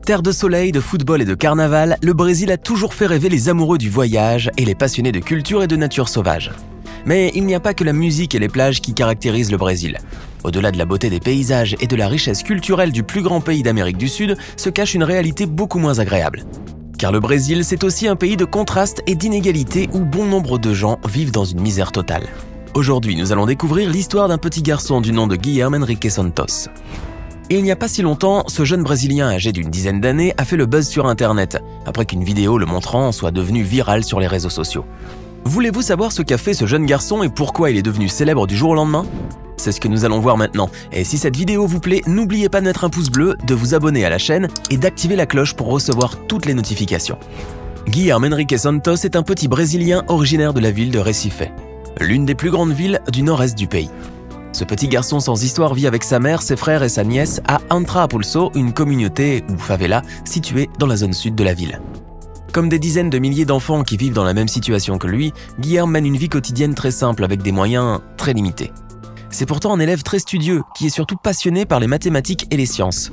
Terre de soleil, de football et de carnaval, le Brésil a toujours fait rêver les amoureux du voyage et les passionnés de culture et de nature sauvage. Mais il n'y a pas que la musique et les plages qui caractérisent le Brésil. Au-delà de la beauté des paysages et de la richesse culturelle du plus grand pays d'Amérique du Sud, se cache une réalité beaucoup moins agréable. Car le Brésil, c'est aussi un pays de contrastes et d'inégalités où bon nombre de gens vivent dans une misère totale. Aujourd'hui, nous allons découvrir l'histoire d'un petit garçon du nom de Guilherme Henrique Santos. Et il n'y a pas si longtemps, ce jeune Brésilien âgé d'une dizaine d'années a fait le buzz sur Internet, après qu'une vidéo le montrant soit devenue virale sur les réseaux sociaux. Voulez-vous savoir ce qu'a fait ce jeune garçon et pourquoi il est devenu célèbre du jour au lendemain? C'est ce que nous allons voir maintenant. Et si cette vidéo vous plaît, n'oubliez pas de mettre un pouce bleu, de vous abonner à la chaîne et d'activer la cloche pour recevoir toutes les notifications. Guilherme Henrique Santos est un petit Brésilien originaire de la ville de Recife, l'une des plus grandes villes du nord-est du pays. Ce petit garçon sans histoire vit avec sa mère, ses frères et sa nièce à Antra-Apulso, une communauté ou favela située dans la zone sud de la ville. Comme des dizaines de milliers d'enfants qui vivent dans la même situation que lui, Guilherme mène une vie quotidienne très simple avec des moyens très limités. C'est pourtant un élève très studieux qui est surtout passionné par les mathématiques et les sciences.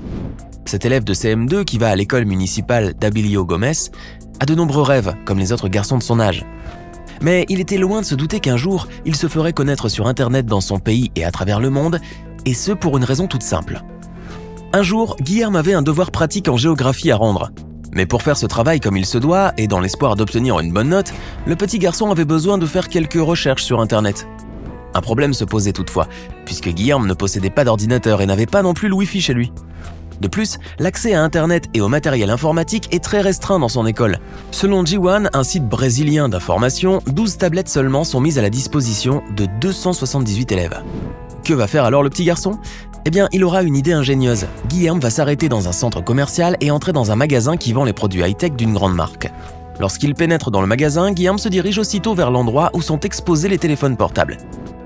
Cet élève de CM2 qui va à l'école municipale d'Abilio Gomes a de nombreux rêves comme les autres garçons de son âge. Mais il était loin de se douter qu'un jour, il se ferait connaître sur Internet dans son pays et à travers le monde, et ce pour une raison toute simple. Un jour, Guilherme avait un devoir pratique en géographie à rendre. Mais pour faire ce travail comme il se doit, et dans l'espoir d'obtenir une bonne note, le petit garçon avait besoin de faire quelques recherches sur Internet. Un problème se posait toutefois, puisque Guilherme ne possédait pas d'ordinateur et n'avait pas non plus le Wi-Fi chez lui. De plus, l'accès à Internet et au matériel informatique est très restreint dans son école. Selon G1, un site brésilien d'information, 12 tablettes seulement sont mises à la disposition de 278 élèves. Que va faire alors le petit garçon? Eh bien, il aura une idée ingénieuse. Guilherme va s'arrêter dans un centre commercial et entrer dans un magasin qui vend les produits high-tech d'une grande marque. Lorsqu'il pénètre dans le magasin, Guilherme se dirige aussitôt vers l'endroit où sont exposés les téléphones portables.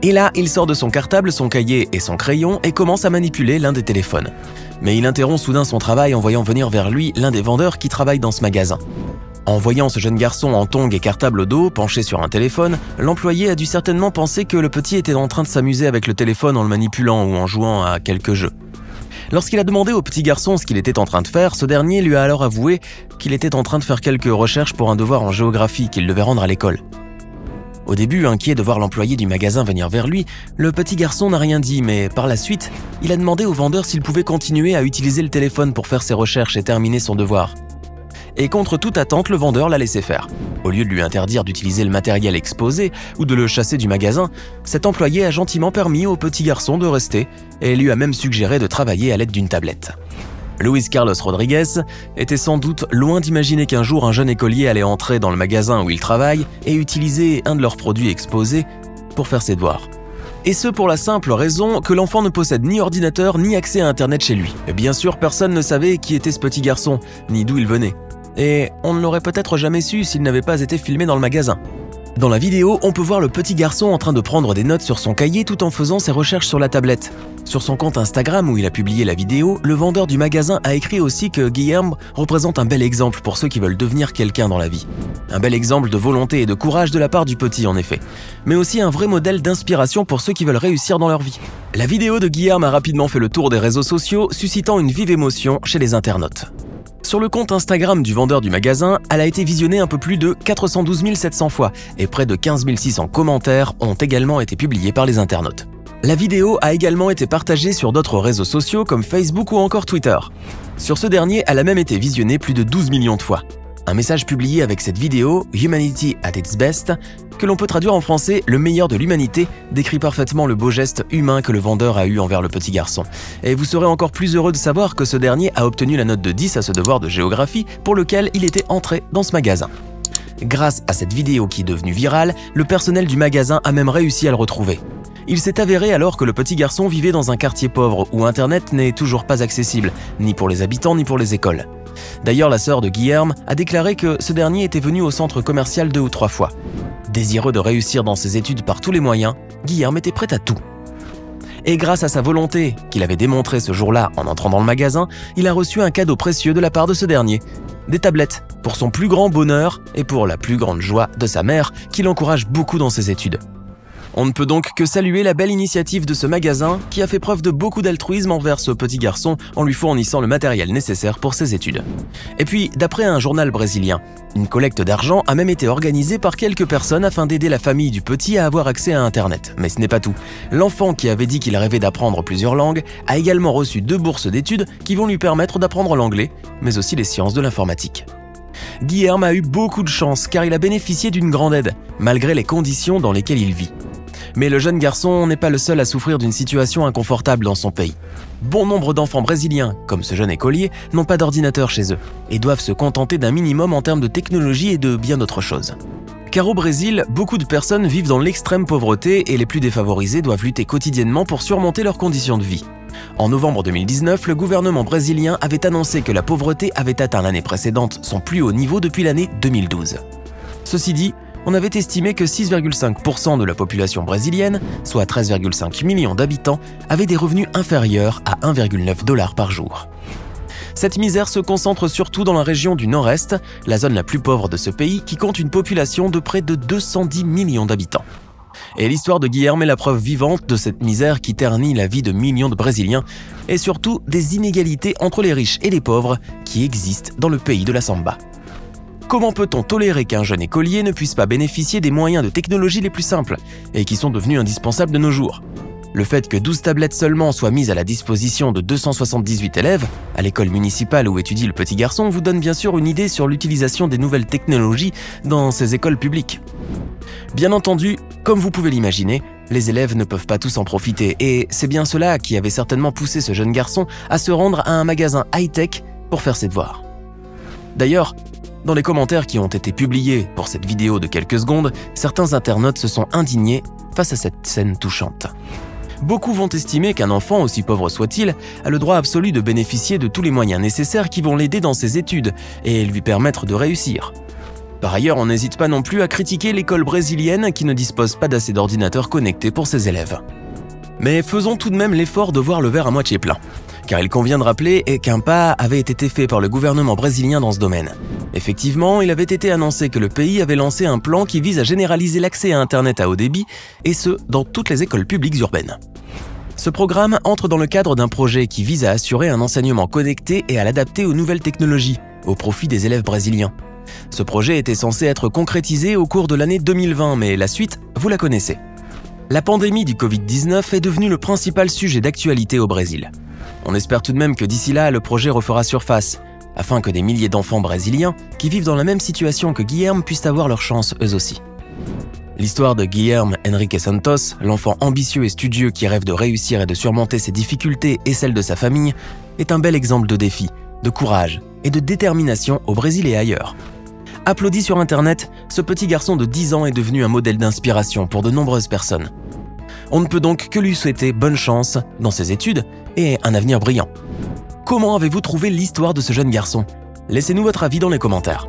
Et là, il sort de son cartable, son cahier et son crayon et commence à manipuler l'un des téléphones. Mais il interrompt soudain son travail en voyant venir vers lui l'un des vendeurs qui travaille dans ce magasin. En voyant ce jeune garçon en tongs et cartable au dos, penché sur un téléphone, l'employé a dû certainement penser que le petit était en train de s'amuser avec le téléphone en le manipulant ou en jouant à quelques jeux. Lorsqu'il a demandé au petit garçon ce qu'il était en train de faire, ce dernier lui a alors avoué qu'il était en train de faire quelques recherches pour un devoir en géographie qu'il devait rendre à l'école. Au début, inquiet de voir l'employé du magasin venir vers lui, le petit garçon n'a rien dit, mais par la suite, il a demandé au vendeur s'il pouvait continuer à utiliser le téléphone pour faire ses recherches et terminer son devoir. Et contre toute attente, le vendeur l'a laissé faire. Au lieu de lui interdire d'utiliser le matériel exposé ou de le chasser du magasin, cet employé a gentiment permis au petit garçon de rester et lui a même suggéré de travailler à l'aide d'une tablette. Luis Carlos Rodrigues était sans doute loin d'imaginer qu'un jour un jeune écolier allait entrer dans le magasin où il travaille et utiliser un de leurs produits exposés pour faire ses devoirs. Et ce pour la simple raison que l'enfant ne possède ni ordinateur ni accès à Internet chez lui. Et bien sûr, personne ne savait qui était ce petit garçon, ni d'où il venait. Et on ne l'aurait peut-être jamais su s'il n'avait pas été filmé dans le magasin. Dans la vidéo, on peut voir le petit garçon en train de prendre des notes sur son cahier tout en faisant ses recherches sur la tablette. Sur son compte Instagram où il a publié la vidéo, le vendeur du magasin a écrit aussi que Guilherme représente un bel exemple pour ceux qui veulent devenir quelqu'un dans la vie. Un bel exemple de volonté et de courage de la part du petit en effet, mais aussi un vrai modèle d'inspiration pour ceux qui veulent réussir dans leur vie. La vidéo de Guilherme a rapidement fait le tour des réseaux sociaux, suscitant une vive émotion chez les internautes. Sur le compte Instagram du vendeur du magasin, elle a été visionnée un peu plus de 412 700 fois et près de 15 600 commentaires ont également été publiés par les internautes. La vidéo a également été partagée sur d'autres réseaux sociaux comme Facebook ou encore Twitter. Sur ce dernier, elle a même été visionnée plus de 12 millions de fois. Un message publié avec cette vidéo, Humanity at its best, que l'on peut traduire en français « le meilleur de l'humanité », décrit parfaitement le beau geste humain que le vendeur a eu envers le petit garçon. Et vous serez encore plus heureux de savoir que ce dernier a obtenu la note de 10 à ce devoir de géographie pour lequel il était entré dans ce magasin. Grâce à cette vidéo qui est devenue virale, le personnel du magasin a même réussi à le retrouver. Il s'est avéré alors que le petit garçon vivait dans un quartier pauvre où Internet n'est toujours pas accessible, ni pour les habitants ni pour les écoles. D'ailleurs, la sœur de Guilherme a déclaré que ce dernier était venu au centre commercial 2 ou 3 fois. Désireux de réussir dans ses études par tous les moyens, Guilherme était prêt à tout. Et grâce à sa volonté, qu'il avait démontrée ce jour-là en entrant dans le magasin, il a reçu un cadeau précieux de la part de ce dernier. Des tablettes, pour son plus grand bonheur et pour la plus grande joie de sa mère, qui l'encourage beaucoup dans ses études. On ne peut donc que saluer la belle initiative de ce magasin qui a fait preuve de beaucoup d'altruisme envers ce petit garçon en lui fournissant le matériel nécessaire pour ses études. Et puis, d'après un journal brésilien, une collecte d'argent a même été organisée par quelques personnes afin d'aider la famille du petit à avoir accès à Internet. Mais ce n'est pas tout. L'enfant qui avait dit qu'il rêvait d'apprendre plusieurs langues a également reçu 2 bourses d'études qui vont lui permettre d'apprendre l'anglais, mais aussi les sciences de l'informatique. Guilherme a eu beaucoup de chance car il a bénéficié d'une grande aide, malgré les conditions dans lesquelles il vit. Mais le jeune garçon n'est pas le seul à souffrir d'une situation inconfortable dans son pays. Bon nombre d'enfants brésiliens, comme ce jeune écolier, n'ont pas d'ordinateur chez eux et doivent se contenter d'un minimum en termes de technologie et de bien d'autres choses. Car au Brésil, beaucoup de personnes vivent dans l'extrême pauvreté et les plus défavorisés doivent lutter quotidiennement pour surmonter leurs conditions de vie. En novembre 2019, le gouvernement brésilien avait annoncé que la pauvreté avait atteint l'année précédente son plus haut niveau depuis l'année 2012. Ceci dit, on avait estimé que 6,5% de la population brésilienne, soit 13,5 millions d'habitants, avaient des revenus inférieurs à 1,9 $ par jour. Cette misère se concentre surtout dans la région du Nord-Est, la zone la plus pauvre de ce pays qui compte une population de près de 210 millions d'habitants. Et l'histoire de Guilherme est la preuve vivante de cette misère qui ternit la vie de millions de Brésiliens et surtout des inégalités entre les riches et les pauvres qui existent dans le pays de la samba. Comment peut-on tolérer qu'un jeune écolier ne puisse pas bénéficier des moyens de technologie les plus simples et qui sont devenus indispensables de nos jours? Le fait que 12 tablettes seulement soient mises à la disposition de 278 élèves, à l'école municipale où étudie le petit garçon, vous donne bien sûr une idée sur l'utilisation des nouvelles technologies dans ces écoles publiques. Bien entendu, comme vous pouvez l'imaginer, les élèves ne peuvent pas tous en profiter et c'est bien cela qui avait certainement poussé ce jeune garçon à se rendre à un magasin high-tech pour faire ses devoirs. D'ailleurs, dans les commentaires qui ont été publiés pour cette vidéo de quelques secondes, certains internautes se sont indignés face à cette scène touchante. Beaucoup vont estimer qu'un enfant, aussi pauvre soit-il, a le droit absolu de bénéficier de tous les moyens nécessaires qui vont l'aider dans ses études et lui permettre de réussir. Par ailleurs, on n'hésite pas non plus à critiquer l'école brésilienne qui ne dispose pas d'assez d'ordinateurs connectés pour ses élèves. Mais faisons tout de même l'effort de voir le verre à moitié plein. Car il convient de rappeler qu'un pas avait été fait par le gouvernement brésilien dans ce domaine. Effectivement, il avait été annoncé que le pays avait lancé un plan qui vise à généraliser l'accès à Internet à haut débit, et ce, dans toutes les écoles publiques urbaines. Ce programme entre dans le cadre d'un projet qui vise à assurer un enseignement connecté et à l'adapter aux nouvelles technologies, au profit des élèves brésiliens. Ce projet était censé être concrétisé au cours de l'année 2020, mais la suite, vous la connaissez. La pandémie du Covid-19 est devenue le principal sujet d'actualité au Brésil. On espère tout de même que d'ici là, le projet refera surface, afin que des milliers d'enfants brésiliens qui vivent dans la même situation que Guilherme puissent avoir leur chance eux aussi. L'histoire de Guilherme Henrique Santos, l'enfant ambitieux et studieux qui rêve de réussir et de surmonter ses difficultés et celles de sa famille, est un bel exemple de défi, de courage et de détermination au Brésil et ailleurs. Applaudi sur Internet, ce petit garçon de 10 ans est devenu un modèle d'inspiration pour de nombreuses personnes. On ne peut donc que lui souhaiter bonne chance dans ses études et un avenir brillant. Comment avez-vous trouvé l'histoire de ce jeune garçon? Laissez-nous votre avis dans les commentaires.